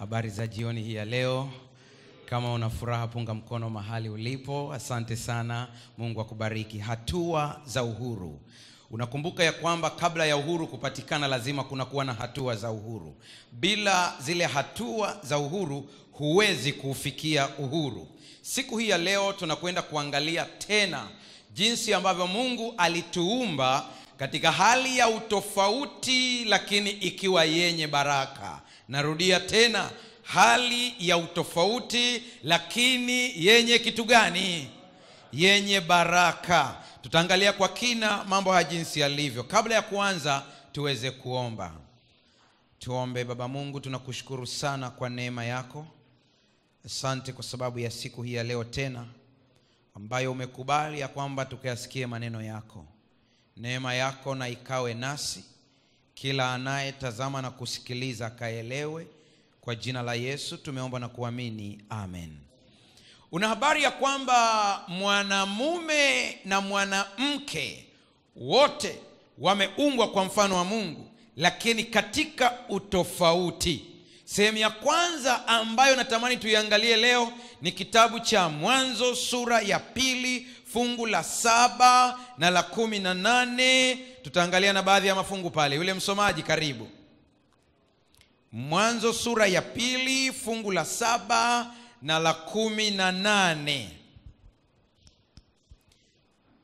Habari za jioni hii ya leo. Kama una furaha punga mkono mahali ulipo. Asante sana. Mungu akubariki. Hatua za uhuru. Unakumbuka ya kwamba kabla ya uhuru kupatikana lazima kuna kuwa na hatua za uhuru. Bila zile hatua za uhuru huwezi kufikia uhuru. Siku hii ya leo tunakwenda kuangalia tena jinsi ambavyo Mungu alituumba katika hali ya utofauti lakini ikiwa yenye baraka. Narudia tena, hali ya utofauti lakini yenye kitu gani? Yenye baraka. Tutaangalia kwa kina mambo ya jinsi yalivyo. Kabla ya kuanza tuweze kuomba. Tuombe. Baba Mungu, tunakushukuru sana kwa neema yako. Asante kwa sababu ya siku hii ya leo tena ambayo umekubali ya kwamba tukayasikie maneno yako. Neema yako na ikawe nasi. Kila anayetazama na kusikiliza kaelewe. Kwa jina la Yesu tumeomba na kuamini. Amen. Una habari ya kwamba mwanamume na mwanamke wote wameumbwa kwa mfano wa Mungu, lakini katika utofauti. Sehemu ya kwanza ambayo natamani tuiangalie leo ni kitabu cha Mwanzo sura ya 2 fungu la 7 na la 18. Tutaangalia na baadhi ya mafungu pale. Yule msomaji karibu. Mwanzo sura ya 2 fungu la 7 na la 18.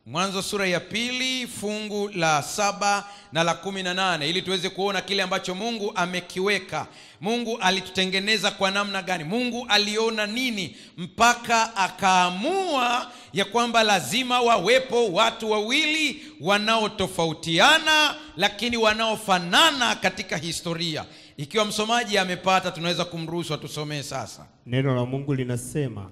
Mwanzo sura ya 2 fungu la 7 na la 18, ili tuweze kuona kile ambacho Mungu amekiweka. Mungu alitutengeneza kwa namna gani? Mungu aliona nini mpaka akaamua ya kwamba lazima wawepo watu wawili wanaotofautiana lakini wanaofanana katika historia. Ikiwa msomaji amepata, tunaweza kumruhusu atusomee sasa. Neno la Mungu linasema,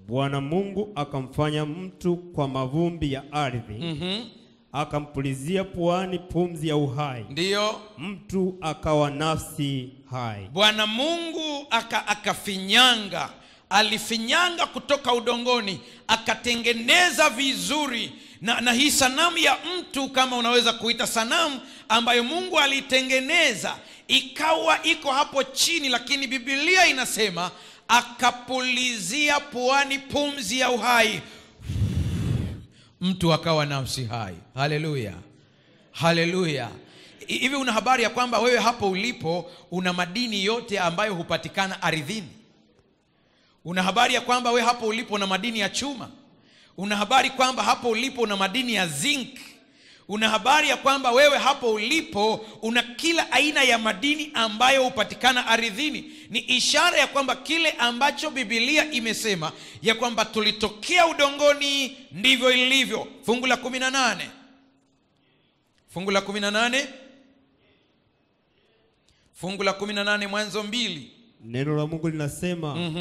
Bwana Mungu akamfanya mtu kwa mavumbi ya ardhi, akampulizia puani pumzi ya uhai. Ndiyo. Mtu akawa nafsi hai. Bwana Mungu akafinyanga, alifinyanga kutoka udongoni, akatengeneza vizuri. Na hii sanamu ya mtu, kama unaweza kuita sanamu ambayo Mungu alitengeneza, ikawa iko hapo chini, lakini Biblia inasema akapulizia puani pumzi ya uhai, mtu akawa nafsi hai. Haleluya, haleluya. Hivi una habari ya kwamba wewe hapo ulipo una madini yote ambayo hupatikana ardhini? Una habari ya kwamba wewe hapo ulipo una madini ya chuma? Una habari kwamba hapo ulipo una madini ya zinc? Una habari ya kwamba wewe hapo ulipo una kila aina ya madini ambayo hupatikana ardhini? Ni ishara ya kwamba kile ambacho Biblia imesema ya kwamba tulitokea udongoni ndivyo ilivyo. Fungu la 18. Fungu la 18. Fungu la 18 Mwanzo 2. Neno la Mungu linasema,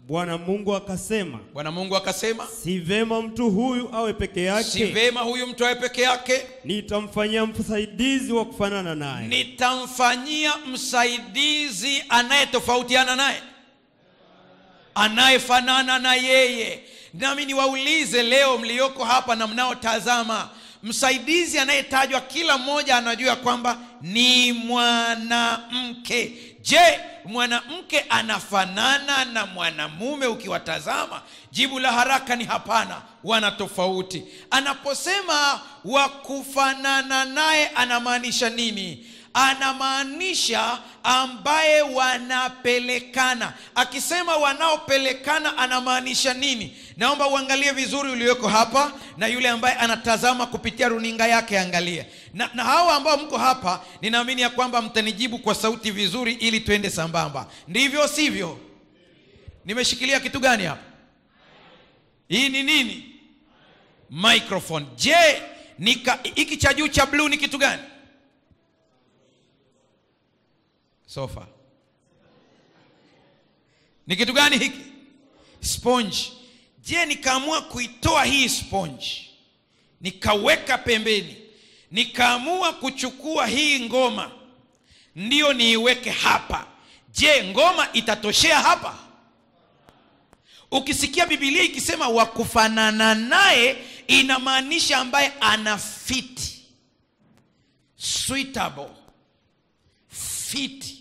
Bwana Mungu akasema. Bwana Mungu akasema, si vema mtu huyu awe peke yake. Si vema huyu mtu awe peke yake. Nitamfanyia msaidizi wa kufanana naye. Nitamfanyia msaidizi anayetofautiana naye, anayefanana na yeye. Nami niwaulize leo mlioko hapa na mnaotazama, msaidizi anayetajwa kila mmoja anajua kwamba ni mwanamke. Je, mwanamke anafanana na mwanamume ukiwatazama? Jibu la haraka ni hapana, wana tofauti. Anaposema wa kufanana naye anamaanisha nini? Anamaanisha ambaye wanapelekana. Akisema wanaopelekana anamaanisha nini? Naomba uangalie vizuri uliweko hapa, na yule ambaye anatazama kupitia runinga yake angalia. Na hawa ambao mko hapa, ninaamini ya kwamba mtanijibu kwa sauti vizuri ili tuende sambamba. Ndivyo sivyo? Nimeshikilia kitu gani hapa? Hii ni nini? Microphone. Je, hiki cha juu cha blue ni kitu gani? Sofa. Ni kitu gani hiki? Sponge. Je, nikaamua kuitoa hii sponge, nikaweka pembeni, nikaamua kuchukua hii ngoma ndio niiweke hapa, je, ngoma itatoshea hapa? Ukisikia Biblia ikisema wa kufanana naye, inamaanisha ambaye ana fit, suitable, fit.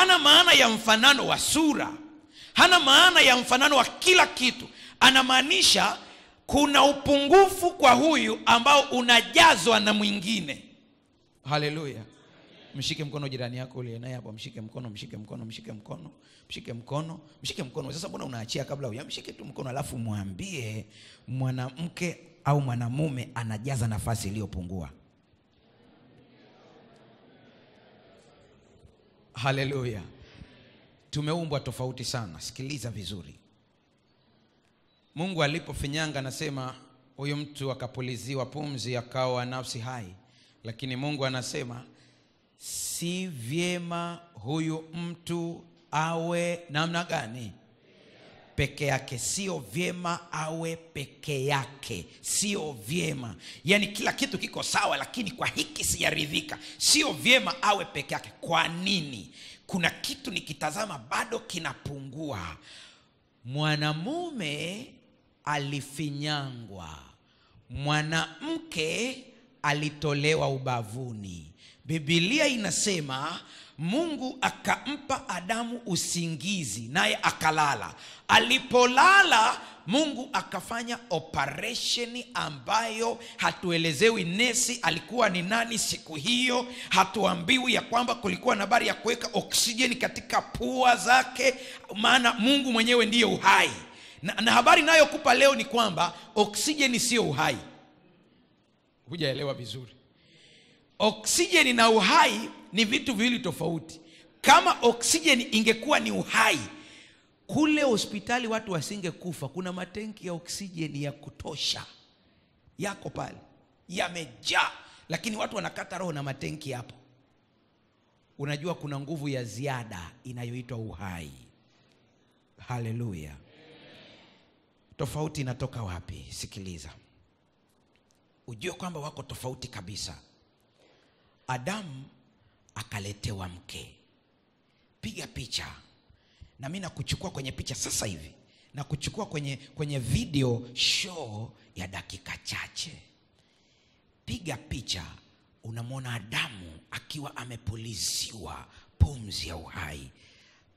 hana maana ya mfanano wa sura, hana maana ya mfanano wa kila kitu. Anamaanisha kuna upungufu kwa huyu ambao unajazwa na mwingine. Haleluya. Mshike mkono jirani yako uliye naye hapo, mshike mkono, mshike mkono, mshike mkono, mshike mkono, mshike mkono. Sasa mbona unaachia kabla mshike tu mkono, alafu mwambie mwanamke au mwanamume anajaza nafasi iliyopungua. Haleluya. Tumeumbwa tofauti sana. Sikiliza vizuri. Mungu alipofinyanga anasema huyu mtu akapuliziwa pumzi akawa nafsi hai. Lakini Mungu anasema si vyema huyu mtu awe namna gani? Peke yake. Sio vyema awe peke yake. Sio vyema. Yani kila kitu kiko sawa, lakini kwa hiki sijaridhika. Sio vyema awe peke yake. Kwa nini? Kuna kitu nikitazama bado kinapungua. Mwanamume alifinyangwa, mwanamke alitolewa ubavuni. Biblia inasema Mungu akampa Adamu usingizi, naye akalala. Alipolala, Mungu akafanya operation ambayo hatuelezewi nesi alikuwa ni nani siku hiyo. Hatuambiwi ya kwamba kulikuwa na habari ya kuweka oksijeni katika pua zake, maana Mungu mwenyewe ndiye uhai. Na habari nayo kupa leo ni kwamba oksijeni sio uhai. Hujaelewa vizuri. Oksijeni na uhai ni vitu viwili tofauti. Kama oksijeni ingekuwa ni uhai, kule hospitali watu wasingekufa. Kuna matenki ya oksijeni ya kutosha yako pale, yamejaa, lakini watu wanakata roho na matenki hapo. Unajua kuna nguvu ya ziada inayoitwa uhai. Haleluya. Tofauti inatoka wapi? Sikiliza. Ujue kwamba wako tofauti kabisa. Adamu akaletewa mke. Piga picha. Na mimi nakuchukua kwenye picha sasa hivi. Na kuchukua kwenye video show ya dakika chache. Piga picha. Unamwona Adamu akiwa amepuliziwa pumzi ya uhai.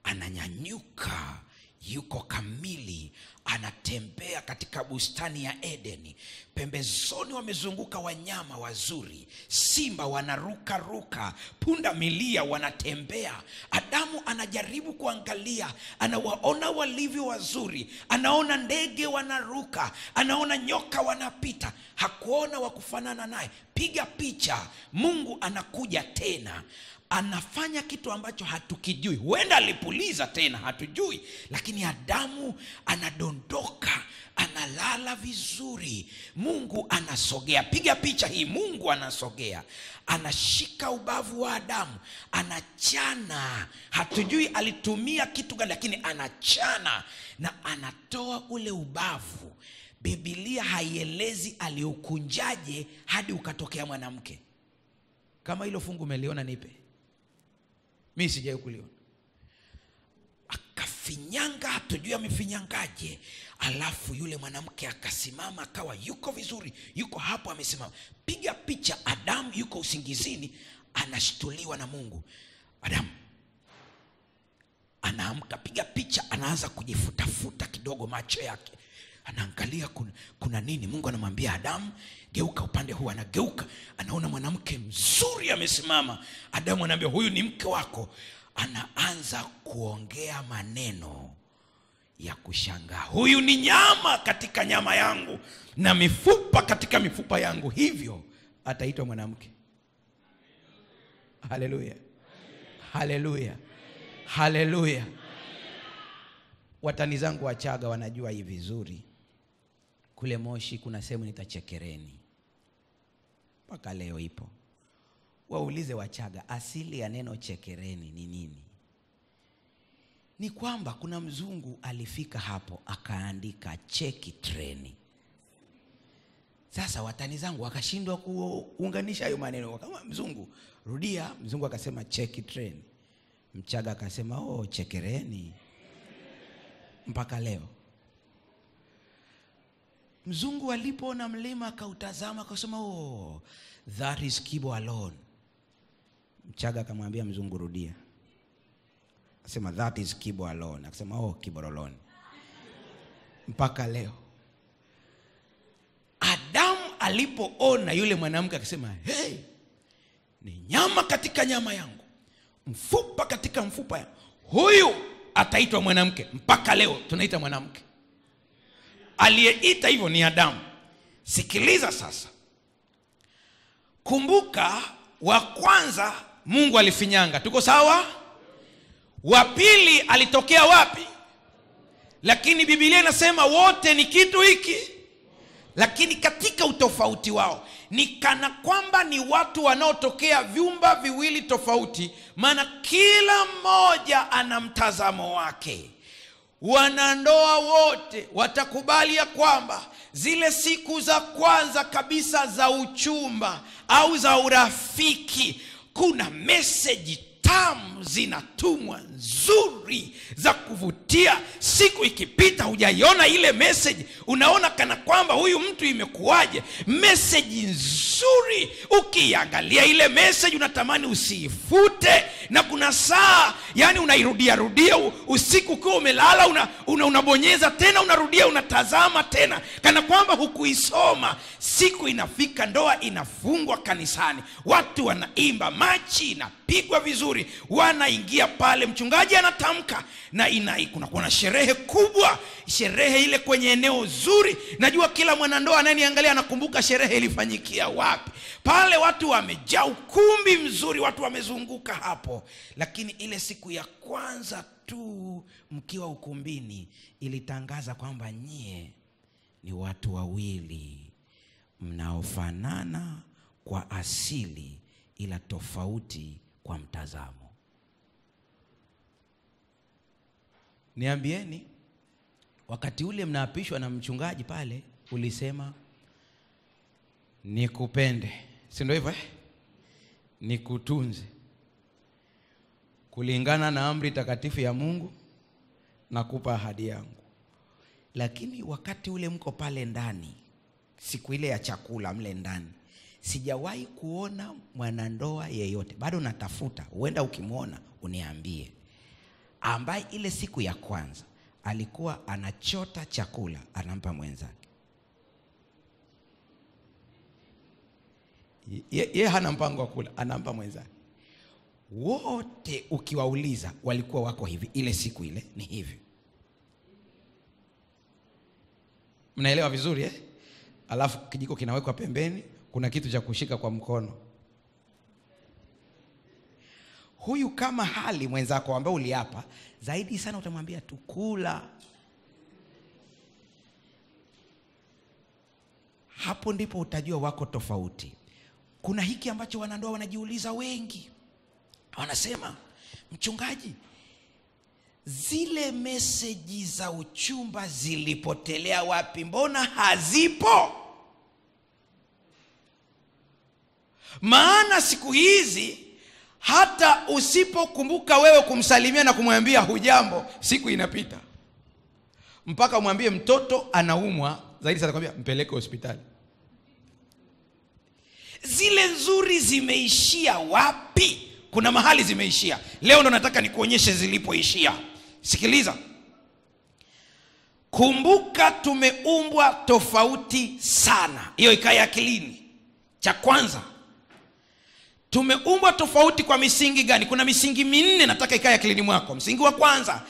Ananyanyuka, yuko kamili, anatembea katika bustani ya Edeni. Pembezoni wamezunguka wanyama wazuri, simba wanaruka ruka, punda milia wanatembea. Adamu anajaribu kuangalia, anawaona walivyo wazuri, anaona ndege wanaruka, anaona nyoka wanapita, hakuona wa kufanana naye. Piga picha. Mungu anakuja tena, anafanya kitu ambacho hatukijui. Huenda alipuliza tena, hatujui. Lakini Adamu anadondoka, analala vizuri. Mungu anasogea. Piga picha hii. Mungu anasogea, anashika ubavu wa Adamu, anachana. Hatujui alitumia kitu gani, lakini anachana na anatoa ule ubavu. Biblia haielezi aliukunjaje hadi ukatokea mwanamke. Kama hilo fungu umeliona nipe. Mimi sijawahi kuliona. Akafinyanga, hatujui amefinyangaje. Alafu yule mwanamke akasimama, akawa yuko vizuri, yuko hapo amesimama. Piga picha. Adamu yuko usingizini, anashtuliwa na Mungu. Adamu anaamka. Piga picha. Anaanza kujifutafuta kidogo macho yake, anaangalia kuna nini. Mungu anamwambia Adamu, geuka upande huu. Anageuka, anaona mwanamke mzuri amesimama. Adamu anaambia, huyu ni mke wako. Anaanza kuongea maneno ya kushangaa. Huyu ni nyama katika nyama yangu na mifupa katika mifupa yangu, hivyo ataitwa mwanamke. Haleluya. Haleluya. Haleluya. Watani zangu Wachaga wanajua hii vizuri. Kule Moshi kuna sehemu inaitwa Chekereni. Mpaka leo ipo. Waulize Wachaga asili ya neno Chekereni ni nini. Ni kwamba kuna mzungu alifika hapo akaandika cheki treni. Sasa watani zangu wakashindwa kuunganisha hayo maneno. Kama mzungu rudia, mzungu akasema cheki treni. Mchaga akasema Chekereni. Mpaka leo. Mzungu alipoona mlima akautazama akasema that is Kibo alone. Mchaga akamwambia mzungu rudia. Akasema that is Kibo alone. Akasema oh, Kibo alone. Mpaka leo. Adamu alipoona yule mwanamke akasema, hey, ni nyama katika nyama yangu, mfupa katika mfupa yangu, huyu ataitwa mwanamke. Mpaka leo tunaita mwanamke. Aliyeita hivyo ni Adamu. Sikiliza sasa. Kumbuka, wa kwanza Mungu alifinyanga. Tuko sawa? Wa pili alitokea wapi? Lakini Biblia inasema wote ni kitu hiki. Lakini katika utofauti wao, ni kana kwamba ni watu wanaotokea vyumba viwili tofauti, maana kila mmoja ana mtazamo wake. Wanandoa wote watakubali ya kwamba zile siku za kwanza kabisa za uchumba au za urafiki, kuna message tamu zinatumwa nzuri za kuvutia. Siku ikipita hujaiona ile message, unaona kana kwamba huyu mtu imekuwaje. Message nzuri, ukiangalia ile message unatamani usiifute, na kuna saa yani unairudia rudia usiku ukiwa umelala, unabonyeza tena, unarudia, unatazama tena kana kwamba hukuisoma. Siku inafika, ndoa inafungwa kanisani, watu wanaimba, machi inapigwa vizuri, wanaingia pale, mchungaji anatamka, na kuna sherehe kubwa. Sherehe ile kwenye eneo zuri. Najua kila mwanandoa ananiangalia anakumbuka sherehe ilifanyikia wapi. Pale watu wamejaa, ukumbi mzuri, watu wamezunguka hapo. Lakini ile siku ya kwanza tu mkiwa ukumbini, ilitangaza kwamba nyie ni watu wawili mnaofanana kwa asili, ila tofauti kwa mtazamo. Niambieni, wakati ule mnaapishwa na mchungaji pale, ulisema nikupende, si ndio hivyo? Nikutunze kulingana na amri takatifu ya Mungu, nakupa ahadi yangu. Lakini wakati ule mko pale ndani, siku ile ya chakula mle ndani, sijawahi kuona mwanandoa yeyote, bado natafuta, huenda ukimwona uniambie, ambaye ile siku ya kwanza alikuwa anachota chakula anampa mwenzake. Yeye hana mpango wa kula, anampa mwenzake. Wote ukiwauliza walikuwa wako hivi, ile siku ile ni hivi. Mnaelewa vizuri Alafu kijiko kinawekwa pembeni, kuna kitu cha kushika kwa mkono. Huyu kama hali mwenzako ambaye uliapa, zaidi sana utamwambia tukula. Hapo ndipo utajua wako tofauti. Kuna hiki ambacho wanandoa wanajiuliza wengi. Wanasema, mchungaji, zile meseji za uchumba zilipotelea wapi? Mbona hazipo? Maana siku hizi hata usipokumbuka wewe kumsalimia na kumwambia hujambo, siku inapita. Mpaka umwambie mtoto anaumwa, zaidi sana kwambia mpeleke hospitali. Zile nzuri zimeishia wapi? Kuna mahali zimeishia. Leo ndo nataka nikuonyeshe zilipoishia. Sikiliza. Kumbuka tumeumbwa tofauti sana. Hiyo ikae akilini. Cha kwanza, tumeumbwa tofauti kwa misingi gani? Kuna misingi minne nataka ikae akilini mwako. Msingi wa kwanza,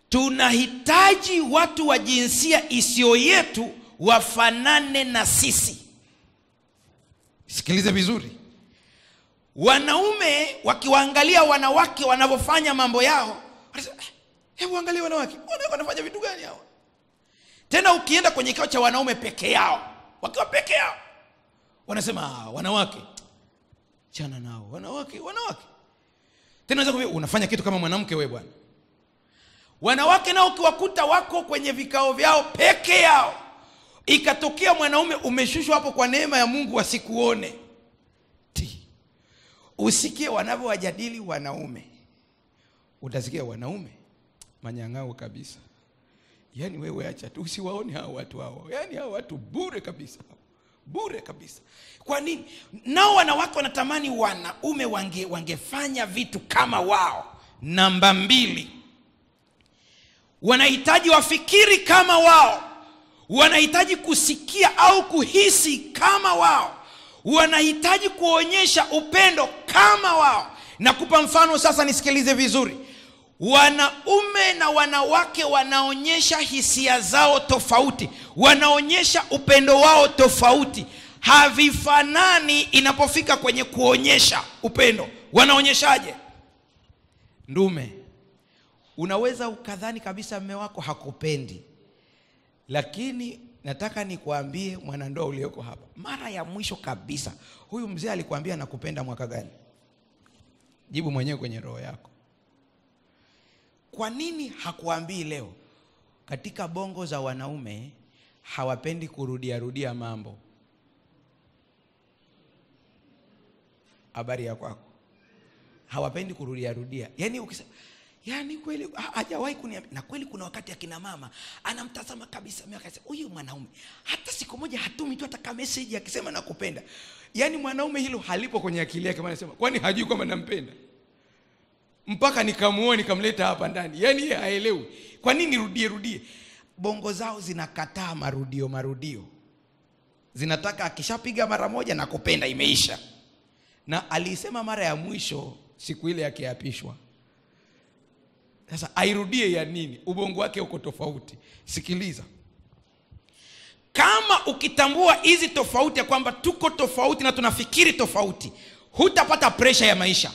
tunahitaji watu wa jinsia isiyo yetu wafanane na sisi. Sikilize vizuri. Wanaume wakiwaangalia wanawake wanavyofanya mambo yao, hebu angalia wanawake wanafanya vitu gani hao? Tena ukienda kwenye kikao cha wanaume peke yao, wakiwa peke yao, wanasema wanawake chana nao, wanawake. Tena unaweza kumwambia unafanya kitu kama mwanamke wewe bwana. Wanawake nao ukiwakuta wako kwenye vikao vyao peke yao, ikatokea mwanaume umeshushwa hapo kwa neema ya Mungu wasikuone, usikie wanavyowajadili wanaume. Utasikia wanaume manyang'ao kabisa. Yaani wewe acha tu usiwaone hao watu hao. Yaani hao watu bure kabisa. Bure kabisa. Kwa nini? Nao wanawake wanatamani wanaume wangefanya vitu kama wao. Namba 2, wanahitaji wafikiri kama wao. Wanahitaji kusikia au kuhisi kama wao. Wanahitaji kuonyesha upendo kama wao. Nakupa mfano sasa, nisikilize vizuri. Wanaume na wanawake wanaonyesha hisia zao tofauti. Wanaonyesha upendo wao tofauti. Havifanani inapofika kwenye kuonyesha upendo. Wanaonyeshaje? Ndume, unaweza ukadhani kabisa mume wako hakupendi. Lakini nataka nikuambie mwanandoa ulioko hapa, mara ya mwisho kabisa huyu mzee alikwambia nakupenda mwaka gani? Jibu mwenyewe kwenye roho yako. Kwa nini hakuambii leo? Katika bongo za wanaume hawapendi kurudia mambo. Habari ya kwako. Hawapendi kurudia. Yaani ukisema, yaani kweli hajawahi kuniambia. Na kweli kuna wakati akina mama anamtazama kabisa mimi akasema huyu mwanaume hata siku moja hatumi tu hata message akisema nakupenda. Yaani mwanaume hilo halipo kwenye akili yake, anasema kwani hajui kwamba nampenda? Mpaka nikamuoa nikamleta hapa ndani. Yaani yeye haelewi. Kwa nini rudie? Bongo zao zinakataa marudio. Zinataka akishapiga mara moja nakupenda imeisha. Na alisema mara ya mwisho siku ile akiapishwa. Sasa airudie ya nini? Ubongo wake uko tofauti. Sikiliza. Kama ukitambua hizi tofauti ya kwamba tuko tofauti na tunafikiri tofauti, hutapata pressure ya maisha.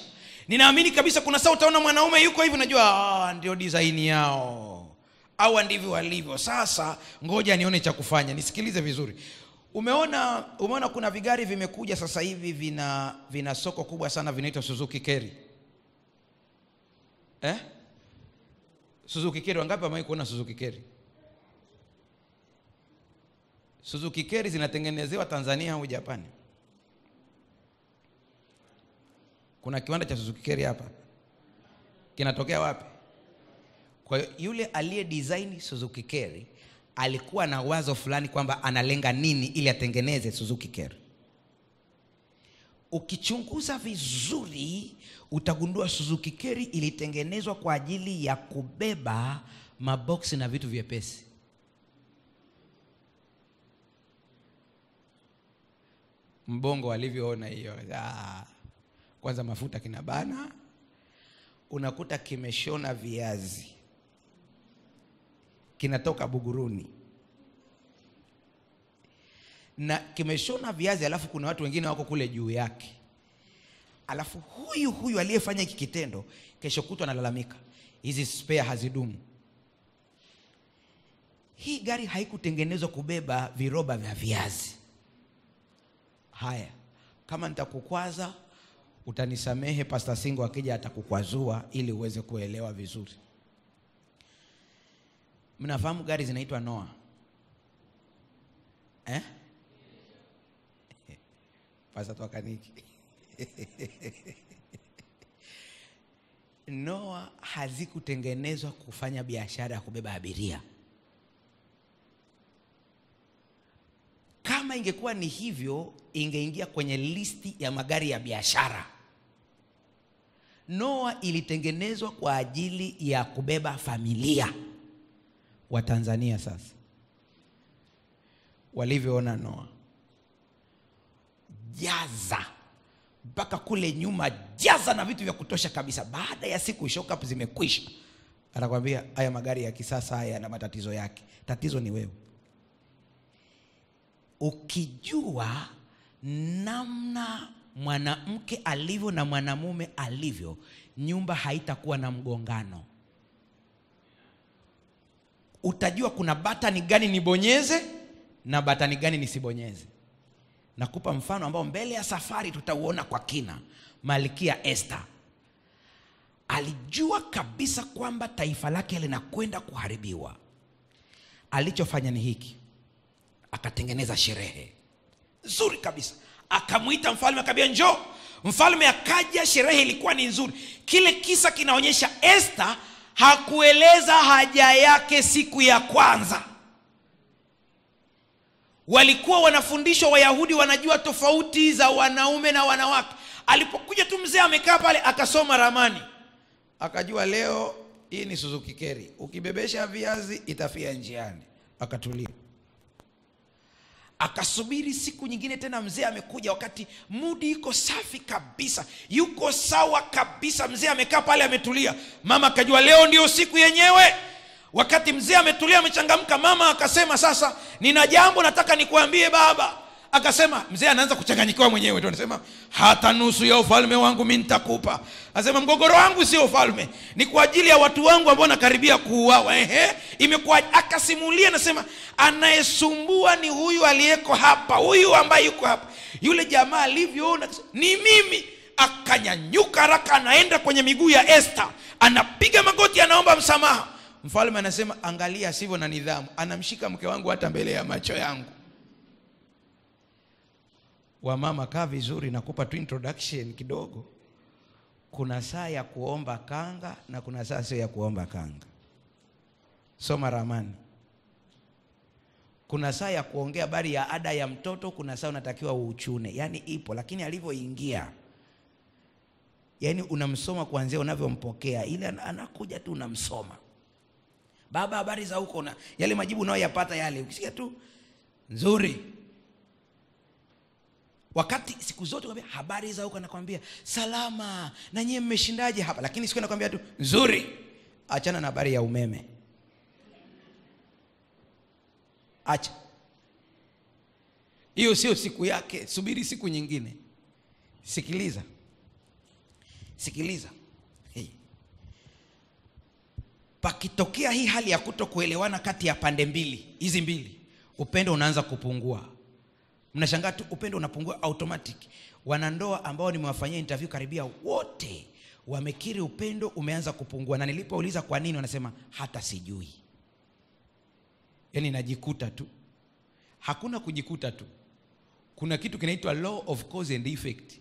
Ninaamini kabisa kuna saa utaona mwanaume yuko hivi, unajua ndio design yao. Au ndivyo walivyo. Sasa ngoja nione cha kufanya. Nisikilize vizuri. Umeona kuna vigari vimekuja sasa hivi vina soko kubwa sana, vinaitwa Suzuki Carry. Suzuki Carry, wangapi wamewahi kuona Suzuki Carry? Suzuki Carry zinatengenezewa Tanzania au Japani? Kuna kiwanda cha Suzuki Carry hapa. Kinatokea wapi? Kwa yule aliye design Suzuki Carry alikuwa na wazo fulani kwamba analenga nini ili atengeneze Suzuki Carry. Ukichunguza vizuri utagundua Suzuki Carry ilitengenezwa kwa ajili ya kubeba maboksi na vitu vyepesi. Mbongo alivyoona hiyo, kwanza mafuta kinabana, unakuta kimeshona viazi, kinatoka Buguruni, na kimeshona viazi, alafu kuna watu wengine wako kule juu yake. Alafu huyu aliyefanya hiki kitendo kesho kutwa analalamika hizi spare hazidumu. Hii gari haikutengenezwa kubeba viroba vya viazi. Haya, kama nitakukwaza utanisamehe, Pastor Singo akija atakukwazua ili uweze kuelewa vizuri. Mnafahamu gari zinaitwa Noah? Pastor Twakaniki. Noah hazikutengenezwa kufanya biashara ya kubeba abiria. Kama ingekuwa ni hivyo, ingeingia kwenye listi ya magari ya biashara. Noah ilitengenezwa kwa ajili ya kubeba familia. Wa Tanzania sasa walivyoona Noah, jaza mpaka kule nyuma, jaza na vitu vya kutosha kabisa. Baada ya siku shock up zimekwisha, anakuambia haya magari ya kisasa haya na matatizo yake. Tatizo ni wewe. Ukijua namna mwanamke alivyo na mwanamume alivyo, nyumba haitakuwa na mgongano. Utajua kuna batani gani nibonyeze na batani gani nisibonyeze. Nakupa mfano ambao mbele ya safari tutauona kwa kina. Malkia Esther alijua kabisa kwamba taifa lake linakwenda kuharibiwa. Alichofanya ni hiki: akatengeneza sherehe nzuri kabisa, akamuita mfalme, akambia njoo. Mfalme akaja, sherehe ilikuwa ni nzuri. Kile kisa kinaonyesha Esther hakueleza haja yake siku ya kwanza. Walikuwa wanafundishwa, Wayahudi wanajua tofauti za wanaume na wanawake. Alipokuja tu mzee amekaa pale akasoma ramani, Akajua leo hii ni Suzuki Carry, ukibebesha viazi itafia njiani. Akatulia. Akasubiri siku nyingine tena, mzee amekuja wakati mudi iko safi kabisa, yuko sawa kabisa. Mzee amekaa pale ametulia. Mama akajua leo ndio siku yenyewe. Wakati mzee ametulia amechangamka, mama akasema, sasa nina jambo nataka nikuambie baba. Akasema, mzee anaanza kuchanganyikiwa mwenyewe tu, anasema, hata nusu ya ufalme wangu mimi nitakupa. Anasema, mgogoro wangu sio ufalme, ni kwa ajili ya watu wangu ambao nakaribia kuuawa. Imekuwa. Akasimulia, anasema, anayesumbua ni huyu aliyeko hapa, huyu ambaye yuko hapa. Yule jamaa alivyoona ni mimi, akanyanyuka haraka, anaenda kwenye miguu ya Esther, anapiga magoti, anaomba msamaha. Mfalme anasema, angalia sivyo na nidhamu, anamshika mke wangu hata mbele ya macho yangu. Wa mama, kaa vizuri, nakupa tu introduction kidogo. Kuna saa ya kuomba kanga na kuna saa sio ya kuomba kanga. Soma ramani. Kuna saa ya kuongea habari ya ada ya mtoto, kuna saa unatakiwa uuchune. Yaani ipo, lakini alivyoingia, yaani unamsoma kuanzia unavyompokea, ile anakuja tu unamsoma. Baba, habari za huko, na yale majibu unayoyapata yale, ukisikia tu nzuri. Wakati siku zote kwambia habari za huko, anakuambia salama, na nyie mmeshindaje hapa, lakini siku anakuambia tu nzuri. Achana na habari ya umeme. Acha. Hiyo sio siku yake, subiri siku nyingine. Sikiliza. Pakitokea hii hali ya kutokuelewana kati ya pande mbili, hizi mbili, upendo unaanza kupungua. Mnashangaa tu upendo unapungua automatic. Wanandoa ambao nimewafanyia interview karibia wote wamekiri upendo umeanza kupungua. Na nilipouliza kwa nini, wanasema hata sijui. Yaani najikuta tu. Hakuna kujikuta tu. Kuna kitu kinaitwa law of cause and effect.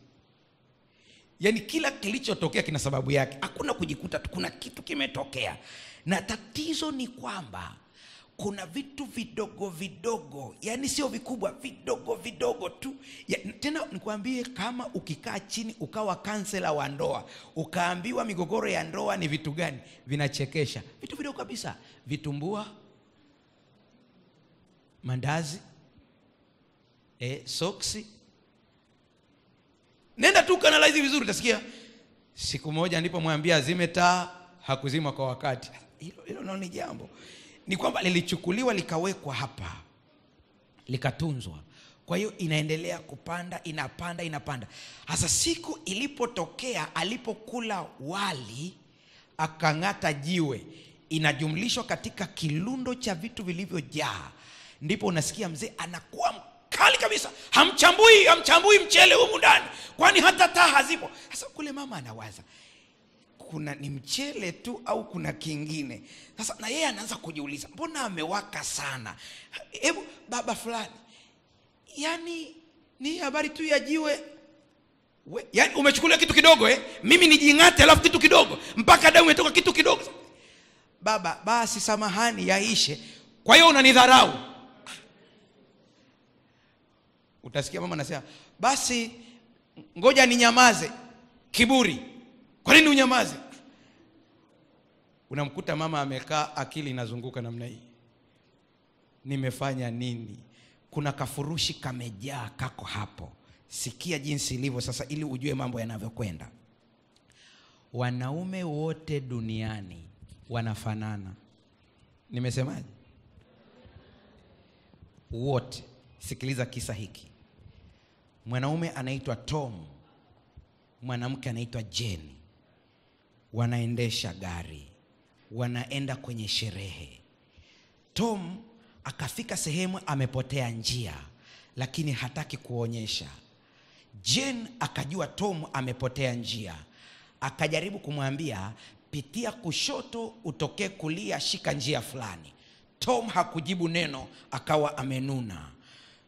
Yaani kila kilichotokea kina sababu yake. Hakuna kujikuta tu, kuna kitu kimetokea. Na tatizo ni kwamba kuna vitu vidogo vidogo, yani sio vikubwa, vidogo vidogo tu. Tena nikwambie, kama ukikaa chini ukawa kansela wa ndoa, ukaambiwa migogoro ya ndoa ni vitu gani, vinachekesha. Vitu vidogo kabisa, vitumbua, mandazi, soksi. Nenda tu kanalize vizuri, utasikia. Siku moja nilipomwambia azime taa, hakuzima kwa wakati. Hilo ni jambo. Ni kwamba lilichukuliwa likawekwa hapa, likatunzwa. Kwa hiyo inaendelea kupanda, inapanda. Hasa siku ilipotokea, alipokula wali akang'ata jiwe, inajumlishwa katika kilundo cha vitu vilivyojaa, ndipo unasikia mzee anakuwa mkali kabisa. Hamchambui mchele humu ndani, kwani hata taa hazipo. Sasa kule mama anawaza, kuna ni mchele tu au kuna kingine? Sasa na yeye anaanza kujiuliza, mbona amewaka sana? Hebu baba fulani, yani ni habari tu ya jiwe. Yani umechukulia kitu kidogo, mimi nijingate alafu kitu kidogo, mpaka damu imetoka kitu kidogo. Baba, basi samahani, yaishe. Kwa hiyo unanidharau. Utasikia mama anasema, basi ngoja ninyamaze. Kiburi. Kwa nini unyamaze? Unamkuta mama amekaa, akili inazunguka namna hii. Nimefanya nini? Kuna kafurushi kamejaa kako hapo. Sikia jinsi ilivyo sasa, ili ujue mambo yanavyokwenda. Wanaume wote duniani wanafanana. Nimesemaje? Wote. Sikiliza kisa hiki. Mwanaume anaitwa Tom, mwanamke anaitwa Jane. Wanaendesha gari, wanaenda kwenye sherehe. Tom akafika sehemu amepotea njia, lakini hataki kuonyesha. Jane akajua Tom amepotea njia, akajaribu kumwambia, pitia kushoto utokee kulia, shika njia fulani. Tom hakujibu neno, akawa amenuna.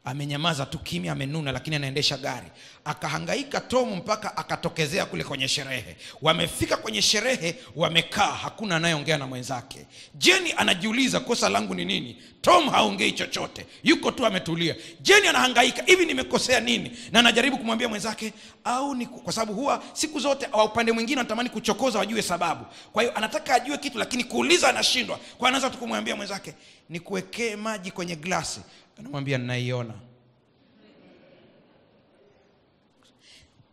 amenyamaza tu kimya, amenuna, lakini anaendesha gari. Akahangaika Tom mpaka akatokezea kule kwenye sherehe. Wamefika kwenye sherehe, wamekaa, hakuna anayeongea na mwenzake. Jenny anajiuliza kosa langu ni nini? Tom haongei chochote, yuko tu ametulia. Jenny anahangaika, hivi nimekosea nini? Na anajaribu kumwambia mwenzake, au ni kwa sababu huwa siku zote wa upande mwingine anatamani kuchokoza wajue sababu. Kwa hiyo anataka ajue kitu lakini kuuliza anashindwa. Kwa anaanza tu kumwambia mwenzake, nikuwekee maji kwenye glasi. Anamwambia, ninaiona.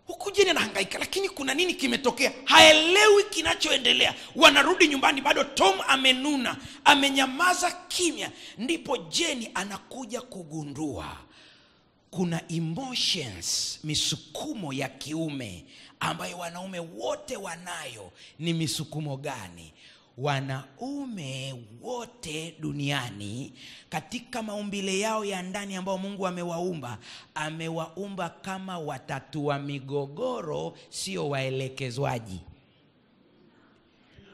Huku Jenny anahangaika, lakini kuna nini kimetokea? Haelewi kinachoendelea. Wanarudi nyumbani, bado Tom amenuna, amenyamaza kimya. Ndipo Jenny anakuja kugundua kuna emotions, misukumo ya kiume ambayo wanaume wote wanayo. Ni misukumo gani? Wanaume wote duniani katika maumbile yao ya ndani ambao Mungu amewaumba kama watatua migogoro, sio waelekezwaji.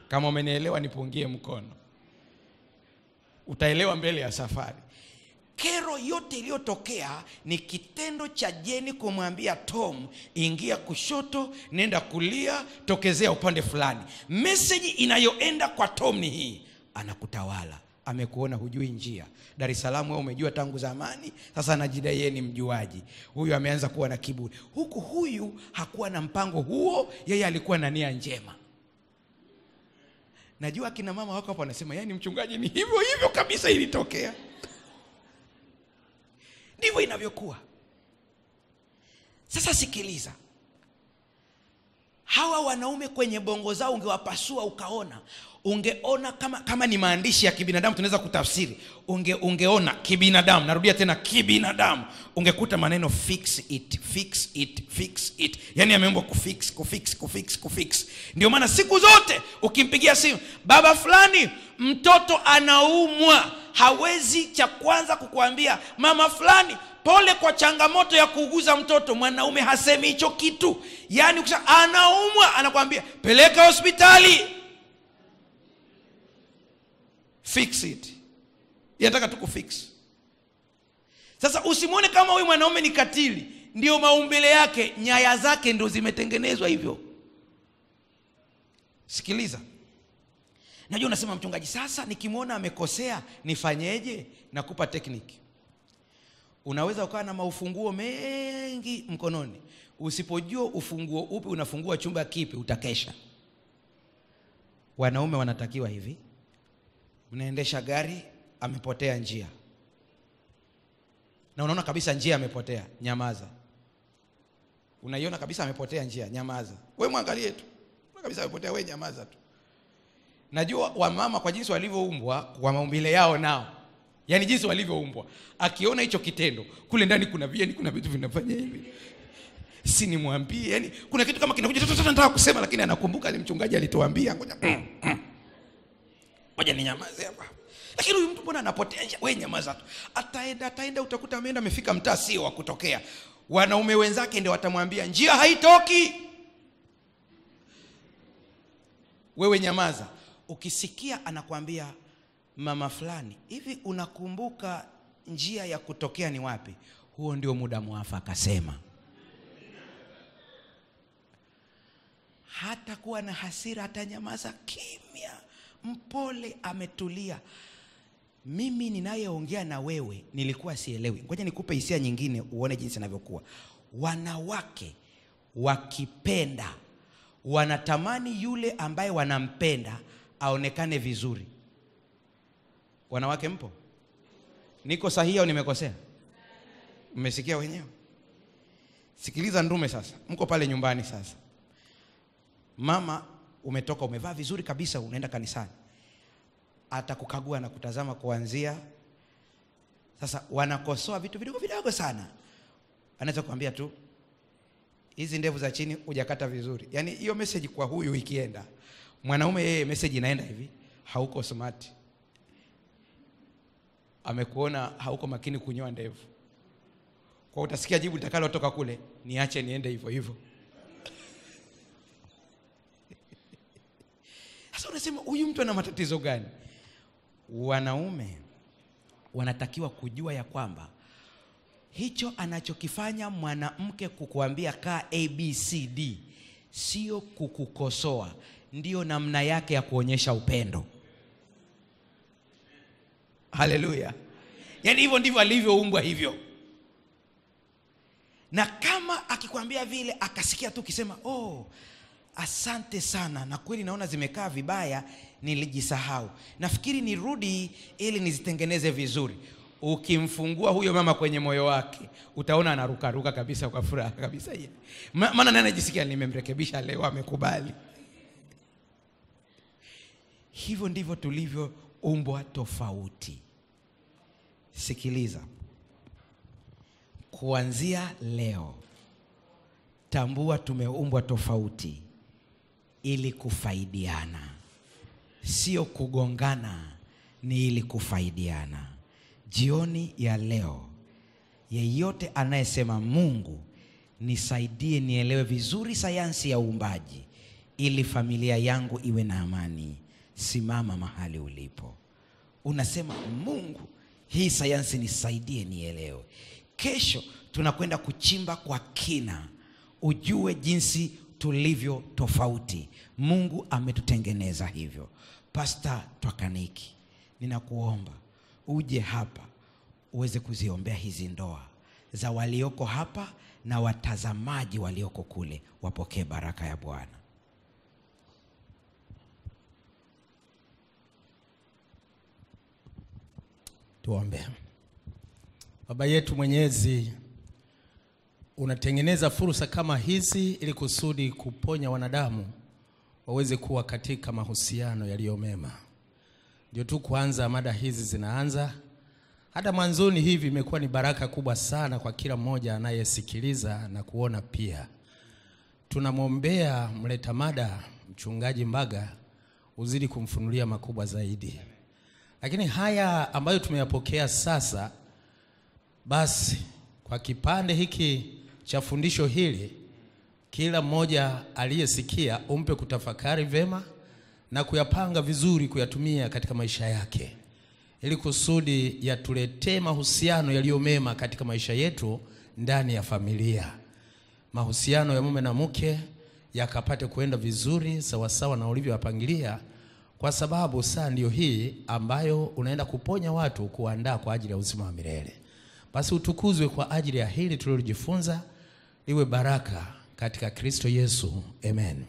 Kama umenielewa nipungie mkono. Utaelewa mbele ya safari. Kero yote iliyotokea ni kitendo cha Jenny kumwambia Tom, ingia kushoto, nenda kulia, tokezea upande fulani. Message inayoenda kwa Tom ni hii: anakutawala, amekuona hujui njia. Dar es Salaam wewe umejua tangu zamani, sasa anajidai yeye ni mjuaji. Huyu ameanza kuwa na kiburi. Huyu hakuwa na mpango huo, yeye alikuwa na nia njema. Najua kina mama wako hapo wanasema, yaani mchungaji ni hivyo kabisa ilitokea. Ndivyo inavyokuwa. Sasa sikiliza. Hawa wanaume kwenye bongo zao ungewapasua ungeona kama ni maandishi ya kibinadamu tunaweza kutafsiri. Ungeona kibinadamu, narudia tena kibinadamu, ungekuta maneno fix it. Yaani ameumbwa kufix. Ndio maana siku zote ukimpigia simu, baba fulani mtoto anaumwa, hawezi cha kwanza kukuambia mama fulani pole kwa changamoto ya kuuguza mtoto. Mwanaume hasemi hicho kitu. Yaani ukisha anaumwa anakuambia peleka hospitali. Fix it. Yanataka tu kufix. Sasa usimuone kama huyu mwanaume ni katili. Ndio maumbile yake, nyaya zake ndio zimetengenezwa hivyo. Sikiliza. Najua unasema, mchungaji, sasa nikimwona amekosea nifanyeje? Nakupa technique. Unaweza ukawa na maufunguo mengi mkononi. Usipojua ufunguo upi unafungua chumba kipi, utakesha. Wanaume wanatakiwa hivi: unaendesha gari, amepotea njia, na unaona kabisa njia amepotea, nyamaza. Unaiona kabisa amepotea njia, nyamaza. Wewe mwangalie tu, unaona kabisa amepotea, wewe nyamaza tu. Najua wamama kwa jinsi walivyoumbwa, kwa maumbile yao nao, yaani jinsi walivyoumbwa, akiona hicho kitendo kule ndani kuna vitu vinafanya hivi, si nimwambie? Yaani kuna kitu kama kinakuja nataka kusema, lakini anakumbuka ni mchungaji alituambia, ngoja ninyamaze hapa. Lakini huyu mtu mbona anapotea njia? Wewe nyamaza tu. Ataenda utakuta ameenda amefika mtaa sio wa kutokea. Wanaume wenzake ndio watamwambia njia haitoki. Wewe nyamaza. Ukisikia anakuambia mama fulani, hivi unakumbuka njia ya kutokea ni wapi? Huo ndio muda mwafaka, sema. Hata kuwa na hasira, atanyamaza kimya, mpole, ametulia. Mimi ninayeongea na wewe nilikuwa sielewi. Ngoja nikupe hisia nyingine uone jinsi inavyokuwa. Wanawake wakipenda wanatamani yule ambaye wanampenda aonekane vizuri. Wanawake mpo? Niko sahihi au nimekosea? Mmesikia wenyewe? Sikiliza ndume sasa. Mko pale nyumbani sasa. Mama umetoka, umevaa vizuri kabisa, unaenda kanisani. Atakukagua na kutazama kuanzia. Sasa wanakosoa vitu vidogo sana. Anaweza kuambia tu, hizi ndevu za chini hujakata vizuri. Yaani hiyo message kwa huyu ikienda. Mwanaume yeye message inaenda hivi, hauko smart. Amekuona hauko makini kunyoa ndevu. Kwa utasikia jibu litakalotoka kule, niache niende hivyo. Sasa unasema huyu mtu ana matatizo gani? Wanaume wanatakiwa kujua ya kwamba hicho anachokifanya mwanamke kukuambia kaa ABCD sio kukukosoa, ndio namna yake ya kuonyesha upendo. Haleluya. Yaani hivyo ndivyo alivyoumbwa hivyo. Na kama akikwambia vile akasikia tu kisema, "Oh, asante sana, na kweli naona zimekaa vibaya, nilijisahau. Nafikiri nirudi ili nizitengeneze vizuri." Ukimfungua huyo mama kwenye moyo wake, utaona anaruka ruka kabisa kwa furaha kabisa yeye. Maana nani anajisikia nimemrekebisha leo, amekubali. Hivyo ndivyo tulivyoumbwa tofauti. Sikiliza. Kuanzia leo, tambua tumeumbwa tofauti ili kufaidiana. Sio kugongana, ni ili kufaidiana. Jioni ya leo, yeyote anayesema Mungu nisaidie nielewe vizuri sayansi ya uumbaji ili familia yangu iwe na amani, simama mahali ulipo. Unasema, Mungu, hii sayansi nisaidie nielewe. Kesho tunakwenda kuchimba kwa kina, ujue jinsi tulivyo tofauti. Mungu ametutengeneza hivyo. Pastor Twakaniki, ninakuomba uje hapa uweze kuziombea hizi ndoa za walioko hapa na watazamaji walioko kule, wapokee baraka ya Bwana. Tuombe. Baba yetu Mwenyezi, unatengeneza fursa kama hizi ili kusudi kuponya wanadamu waweze kuwa katika mahusiano yaliyo mema. Ndio tu kuanza mada hizi zinaanza. Hata mwanzoni hivi imekuwa ni baraka kubwa sana kwa kila mmoja anayesikiliza na kuona pia. Tunamwombea mleta mada Mchungaji Mbaga, uzidi kumfunulia makubwa zaidi. Lakini haya ambayo tumeyapokea sasa, basi kwa kipande hiki cha fundisho hili, kila mmoja aliyesikia umpe kutafakari vema na kuyapanga vizuri, kuyatumia katika maisha yake, ili kusudi yatuletee mahusiano yaliyo mema katika maisha yetu ndani ya familia. Mahusiano ya mume na mke yakapate kuenda vizuri sawasawa na ulivyowapangilia, kwa sababu saa ndio hii ambayo unaenda kuponya watu, kuandaa kwa ajili ya uzima wa milele. Basi utukuzwe kwa ajili ya hili tulilojifunza, iwe baraka katika Kristo Yesu. Amen.